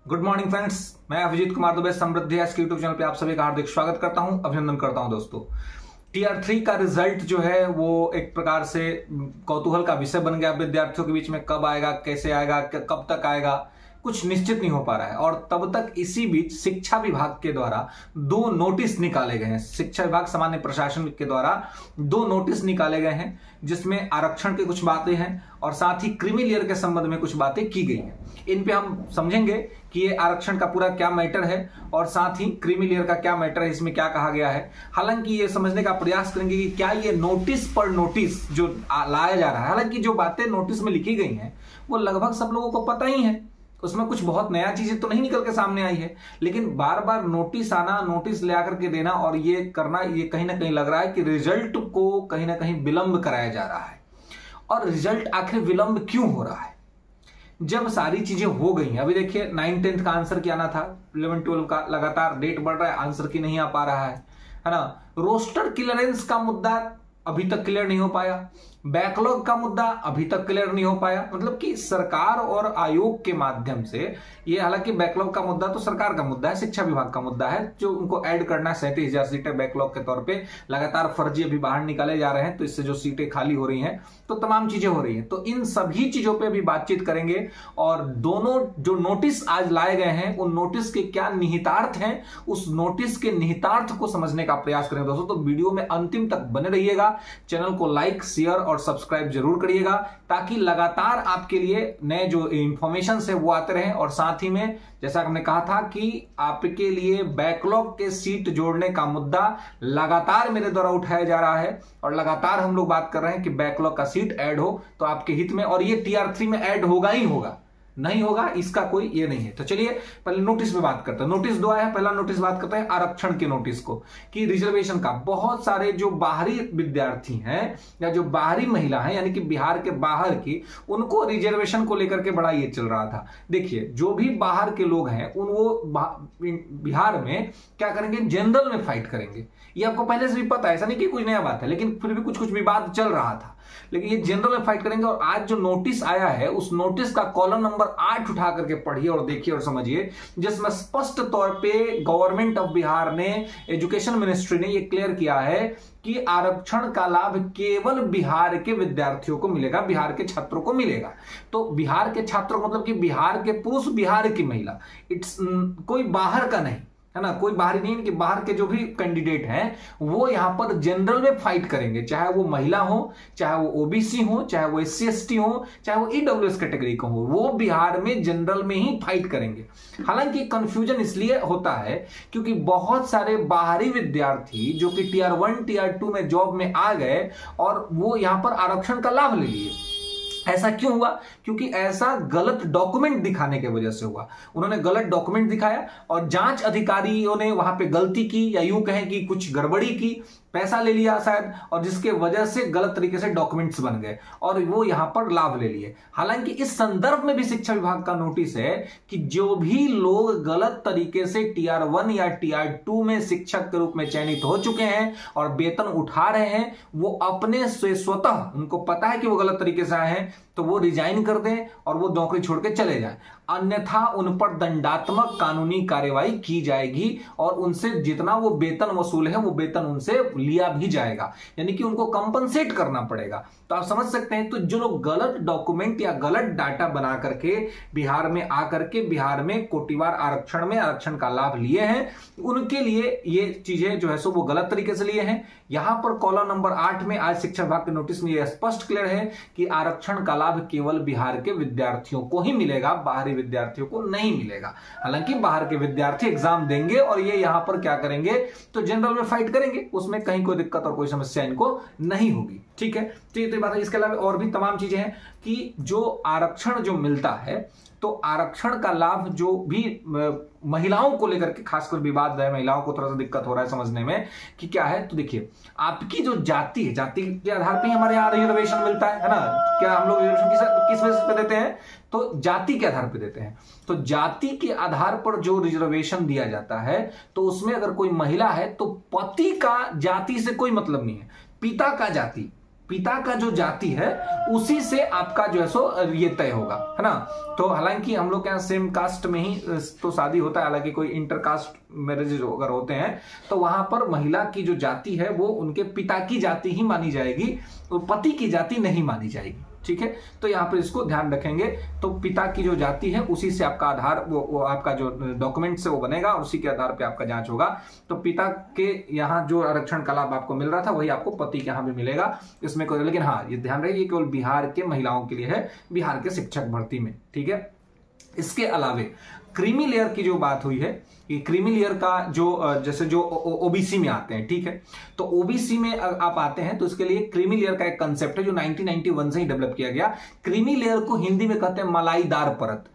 Good morning friends, मैं अभिजीत कुमार दुबे समृद्धि के YouTube channel पे आप सभी का हार्दिक स्वागत करता हूं, अभिनंदन करता हूं। दोस्तों, टीआर 3 का रिजल्ट जो है वो एक प्रकार से कौतूहल का विषय बन गया विद्यार्थियों के बीच में। कब आएगा, कैसे आएगा, कब तक आएगा, कुछ निश्चित नहीं हो पा रहा है। और तब तक इसी बीच शिक्षा विभाग के द्वारा 2 नोटिस निकाले गए हैं। शिक्षा विभाग सामान्य प्रशासन के द्वारा 2 नोटिस निकाले गए हैं, जिसमें आरक्षण की कुछ बातें हैं और साथ ही क्रीमी लेयर के संबंध में कुछ बातें की गई हैं। इन पे हम समझेंगे कि ये आरक्षण का पूरा क्या मैटर है और साथ ही क्रीमी लेयर का क्या मैटर है, इसमें क्या कहा गया है। हालांकि ये समझने का प्रयास करेंगे कि क्या ये नोटिस पर नोटिस जो लाया जा रहा है, हालांकि जो बातें नोटिस में लिखी गई हैं वो लगभग सब लोगों को पता ही है, उसमें कुछ बहुत नया चीजें तो नहीं निकल के सामने आई है। लेकिन बार बार नोटिस आना, नोटिस ले आकर के देना और ये करना, ये कहीं ना कहीं लग रहा है कि रिजल्ट को कहीं ना कहीं विलंब कराया जा रहा है। और रिजल्ट आखिर विलंब क्यों हो रहा है जब सारी चीजें हो गई हैं। अभी देखिए 9-10 का आंसर की आना था, 11-12 का लगातार डेट बढ़ रहा है, आंसर की नहीं आ पा रहा है ना। रोस्टर क्लियरेंस का मुद्दा अभी तक क्लियर नहीं हो पाया, बैकलॉग का मुद्दा अभी तक क्लियर नहीं हो पाया। मतलब कि सरकार और आयोग के माध्यम से ये, हालांकि बैकलॉग का मुद्दा तो सरकार का मुद्दा है, शिक्षा विभाग का मुद्दा है, जो उनको ऐड करना है 37,000 सीटें बैकलॉग के तौर पे। लगातार फर्जी अभी बाहर निकाले जा रहे हैं, तो इससे जो सीटें खाली हो रही हैं तो तमाम चीजें हो रही हैं। तो इन सभी चीजों पे भी बातचीत करेंगे और दोनों जो नोटिस आज लाए गए हैं उन नोटिस के क्या निहितार्थ हैं, उस नोटिस के निहितार्थ को समझने का प्रयास करेंगे। दोस्तों, तो वीडियो में अंतिम तक बने रहिएगा, चैनल को लाइक, शेयर और सब्सक्राइब जरूर करिएगा, ताकि लगातार आपके लिए नए जो इंफॉर्मेशन है वो आते रहें। और साथ ही में जैसा हमने कहा था कि आपके लिए बैकलॉग के सीट जोड़ने का मुद्दा लगातार मेरे द्वारा उठाया जा रहा है और लगातार हम लोग बात कर रहे हैं कि बैकलॉग का सीट ऐड हो तो आपके हित में, और ये टीआर 3 में ऐड होगा ही होगा, नहीं होगा इसका कोई ये नहीं है। तो चलिए पहले नोटिस में बात करते हैं। नोटिस 2 आया है, पहला नोटिस बात करते हैं आरक्षण के नोटिस को, कि रिजर्वेशन का बहुत सारे जो बाहरी विद्यार्थी हैं या जो बाहरी महिला हैं, यानी कि बिहार के बाहर की, उनको रिजर्वेशन को लेकर के बड़ा ये चल रहा था। देखिए, जो भी बाहर के लोग हैं उन वो बिहार में क्या करेंगे, जनरल में फाइट करेंगे। ये आपको पहले से भी पता है, ऐसा नहीं कि कुछ नया बात है, लेकिन फिर भी कुछ कुछ विवाद चल रहा था। लेकिन ये जनरल में फाइट करेंगे। और आज जो नोटिस आया है उस नोटिस का कॉलम नंबर 8 उठा करके पढ़िए और देखिए और समझिए, जिसमें स्पष्ट तौर पे गवर्नमेंट ऑफ बिहार ने, एजुकेशन मिनिस्ट्री ने ये क्लियर किया है कि आरक्षण का लाभ केवल बिहार के विद्यार्थियों को मिलेगा, बिहार के छात्रों को मिलेगा। तो बिहार के छात्रों मतलब कि बिहार के पुरुष, बिहार की महिला, इट्स कोई बाहर का नहीं है ना, कोई बाहरी नहीं, कि बाहर के जो भी कैंडिडेट हैं वो यहां पर जनरल में फाइट करेंगे, चाहे वो महिला हो, चाहे वो ओबीसी हो, चाहे वो SC ST हो, चाहे वो ईडब्ल्यूएस कैटेगरी का हो, वो बिहार में जनरल में ही फाइट करेंगे। हालांकि कंफ्यूजन इसलिए होता है क्योंकि बहुत सारे बाहरी विद्यार्थी जो कि टीआर 1 टीआर 2 में जॉब में आ गए और वो यहां पर आरक्षण का लाभ ले लिए। ऐसा क्यों हुआ? क्योंकि ऐसा गलत डॉक्यूमेंट दिखाने की वजह से हुआ। उन्होंने गलत डॉक्यूमेंट दिखाया और जांच अधिकारियों ने वहां पे गलती की, या यूं कहें कि कुछ गड़बड़ी की, पैसा ले लिया शायद, और जिसके वजह से गलत तरीके से डॉक्यूमेंट्स बन गए और वो यहां पर लाभ ले लिए। हालांकि इस संदर्भ में भी शिक्षा विभाग का नोटिस है कि जो भी लोग गलत तरीके से टीआर 1 या टीआर 2 में शिक्षक के रूप में चयनित हो चुके हैं और वेतन उठा रहे हैं, वो अपने से स्वतः, उनको पता है कि वो गलत तरीके से आए हैं, तो वो रिजाइन कर दें और वो नौकरी छोड़ के चले जाएं। अन्यथा उन पर दंडात्मक कानूनी कार्यवाही की जाएगी और उनसे जितना वो वेतन वसूल है वो वेतन उनसे लिया भी जाएगा, यानी कि उनको कंपनसेट करना पड़ेगा। तो आप समझ सकते हैं, तो जो लोग गलत डॉक्यूमेंट या गलत डाटा बना करके बिहार में आकर के बिहार में कोटिवार आरक्षण में आरक्षण का लाभ लिए हैं, उनके लिए ये चीजें जो है सो वो गलत तरीके से लिए हैं। यहां पर कॉलम नंबर 8 में आज शिक्षा विभाग के नोटिस में यह स्पष्ट क्लियर है कि आरक्षण का लाभ केवल बिहार के विद्यार्थियों को ही मिलेगा, बाहरी विद्यार्थियों को नहीं मिलेगा। हालांकि बाहर के विद्यार्थी एग्जाम देंगे और ये यहां पर क्या करेंगे, तो जनरल में फाइट करेंगे, उसमें कहीं कोई दिक्कत और कोई समस्या इनको नहीं होगी। ठीक है, तो ये बात है। इसके अलावा और भी तमाम चीजें हैं कि जो आरक्षण जो मिलता है, तो आरक्षण का लाभ जो भी महिलाओं को लेकर के खासकर विवाद है, महिलाओं को थोड़ा सा दिक्कत हो रहा है समझने में कि क्या है। तो देखिए, आपकी जो जाति है, जाति के आधार पर ही हमारे यहाँ रिजर्वेशन मिलता है ना। क्या हम लोग रिजर्वेशन किस बेसिस पे देते हैं? तो जाति के आधार पर देते हैं। तो जाति के आधार पर जो रिजर्वेशन दिया जाता है, तो उसमें अगर कोई महिला है तो पति का जाति से कोई मतलब नहीं है, पिता का जाति पिता का जो जाति है उसी से आपका जो है सो ये तय होगा, है ना। तो हालांकि हम लोग के यहाँ सेम कास्ट में ही तो शादी होता है, हालांकि कोई इंटर कास्ट मैरिज अगर होते हैं तो वहां पर महिला की जो जाति है वो उनके पिता की जाति ही मानी जाएगी, तो पति की जाति नहीं मानी जाएगी, ठीक है। तो यहाँ पर इसको ध्यान रखेंगे। तो पिता की जो जाति है उसी से आपका आधार वो आपका जो डॉक्यूमेंट से वो बनेगा और उसी के आधार पे आपका जांच होगा। तो पिता के यहाँ जो आरक्षण का लाभ आपको मिल रहा था वही आपको पति के यहाँ भी मिलेगा, इसमें कोई, लेकिन हाँ ये ध्यान रखिए केवल बिहार के महिलाओं के लिए है, बिहार के शिक्षक भर्ती में, ठीक है। इसके अलावे क्रीमी लेयर की जो बात हुई है, ये क्रीमी लेयर का जो जैसे जो ओबीसी में आते हैं, ठीक है। तो ओबीसी में आप आते हैं तो इसके लिए क्रीमी लेयर का एक कंसेप्ट है जो 1991 से ही डेवलप किया गया। क्रीमी लेयर को हिंदी में कहते हैं मलाईदार परत।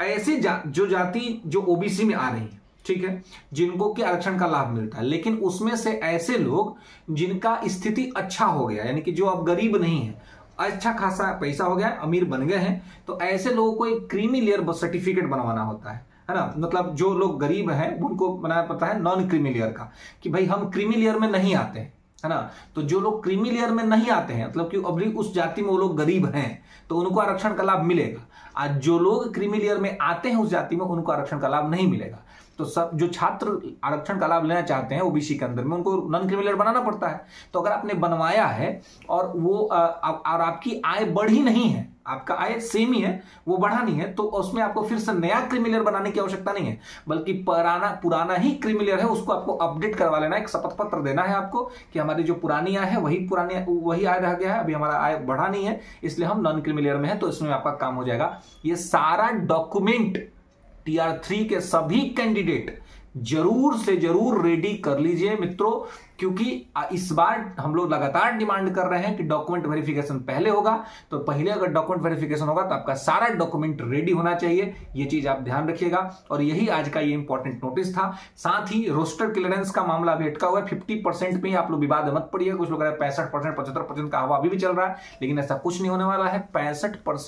ऐसे जो जाति जो ओबीसी में आ रही है, ठीक है, जिनको कि आरक्षण का लाभ मिलता है, लेकिन उसमें से ऐसे लोग जिनका स्थिति अच्छा हो गया, यानी कि जो अब गरीब नहीं है, अच्छा खासा पैसा हो गया, अमीर बन गए हैं, तो ऐसे लोगों को एक क्रीमी लेयर सर्टिफिकेट बनवाना होता है ना। मतलब जो लोग गरीब हैं उनको बनाना पड़ता है नॉन क्रीमी लेयर का, कि भाई हम क्रीमी लेयर में नहीं आते हैं, है ना। तो जो लोग क्रीमी लेयर में नहीं आते हैं, मतलब कि अभी उस जाति में वो लोग गरीब हैं, तो उनको आरक्षण का लाभ मिलेगा। आज जो लोग क्रीमी लेयर में आते हैं उस जाति में, उनको आरक्षण का लाभ नहीं मिलेगा। तो सब जो छात्र आरक्षण का लाभ लेना चाहते हैं ओबीसी के अंदर में, उनको नॉन क्रीमी लेयर बनाना पड़ता है। तो अगर आपने बनवाया है और वो और आपकी आय बढ़ी नहीं है, आपका आय सेम ही है, वो बढ़ा नहीं है, तो उसमें आपको फिर से नया क्रीमी लेयर बनाने की आवश्यकता नहीं है, बल्कि पुराना ही क्रीमी लेयर है उसको आपको अपडेट करवा लेना। एक शपथ पत्र देना है आपको कि हमारी जो पुरानी आय है वही आय रह गया है, अभी हमारा आय बढ़ा नहीं है, इसलिए हम नॉन क्रीमी लेयर में है, तो इसमें आपका काम हो जाएगा। ये सारा डॉक्यूमेंट टीआर3 के सभी कैंडिडेट जरूर से जरूर रेडी कर लीजिए मित्रों, क्योंकि इस बार हम लोग लगातार डिमांड कर रहे हैं कि डॉक्यूमेंट वेरिफिकेशन पहले होगा। तो पहले अगर डॉक्यूमेंट वेरिफिकेशन होगा तो आपका सारा डॉक्यूमेंट रेडी होना चाहिए, ये चीज आप ध्यान रखिएगा। और यही आज का ये इंपॉर्टेंट नोटिस था। साथ ही रोस्टर क्लियरेंस का मामला अभी अटका हुआ है, 50% में ही आप लोग विवाद मत पड़िएगा। कुछ लोग 65%, 75% का हवा अभी भी चल रहा है, लेकिन ऐसा कुछ नहीं होने वाला है। 65%